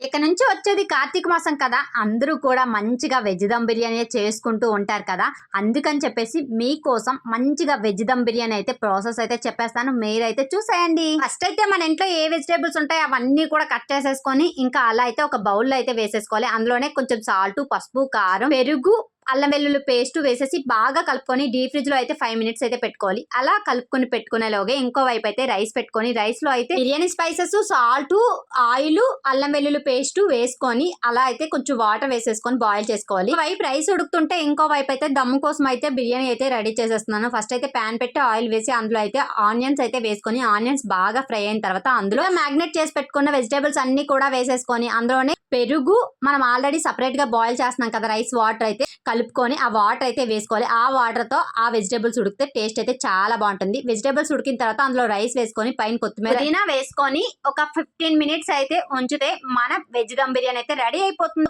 ఇక నుంచి వచ్చేది కార్తీక మాసం కదా, అందరూ కూడా మంచిగా వెజ్ దమ్ బిర్యానీ చేసుకుంటూ ఉంటారు కదా. అందుకని చెప్పేసి మీకోసం మంచిగా వెజ్ దమ్ బిర్యానీ అయితే ప్రాసెస్ అయితే చెప్పేస్తాను, మీరైతే చూసేయండి. ఫస్ట్ అయితే మన ఇంట్లో ఏ వెజిటేబుల్స్ ఉంటాయో అవన్నీ కూడా కట్ చేసేసుకొని ఇంకా అలా అయితే ఒక బౌల్లో అయితే వేసేసుకోవాలి. అందులోనే కొంచెం సాల్ట్, పసుపు, కారం, పెరుగు, అల్లం వెల్లుల్లి పేస్ట్ వేసేసి బాగా కలుపుకొని డీప్ ఫ్రిడ్జ్ లో అయితే 5 minutes అయితే పెట్టుకోవాలి. అలా కలుపుకొని పెట్టుకునేలోగే ఇంకో వైపు అయితే రైస్ పెట్టుకొని రైస్ లో అయితే బిర్యానీ స్పైసెస్, సాల్ట్, ఆయిల్, అల్లం వెల్లుల్లి పేస్ట్ వేసుకొని అలా అయితే కొంచెం వాటర్ వేసేసుకొని బాయిల్ చేసుకోవాలి. వైపు రైస్ ఉడుకుతుంటే ఇంకో వైపు అయితే దమ్ము కోసం అయితే బిర్యానీ అయితే రెడీ చేసేస్తున్నాను. ఫస్ట్ అయితే ప్యాన్ పెట్టి ఆయిల్ వేసి అందులో అయితే ఆనియన్స్ అయితే వేసుకొని ఆనియన్స్ బాగా ఫ్రై అయిన తర్వాత అందులో మ్యాగ్నెట్ చేసి పెట్టుకున్న వెజిటేబుల్స్ అన్ని కూడా వేసేసుకొని అందులోనే పెరుగు, మనం ఆల్రెడీ సపరేట్ గా బాయిల్ చేస్తున్నాం కదా రైస్, వాటర్ అయితే కలుపుకొని ఆ వాటర్ అయితే వేసుకోవాలి. ఆ వాటర్ తో ఆ వెజిటేబుల్స్ ఉడికితే టేస్ట్ అయితే చాలా బాగుంటుంది. వెజిటేబుల్స్ ఉడికిన తర్వాత అందులో రైస్ వేసుకొని పైన కొత్తిమీర వేసుకొని ఒక 15 minutes అయితే ఉంచితే మన వెజ్ దమ్ బిర్యానీ అయితే రెడీ అయిపోతుంది.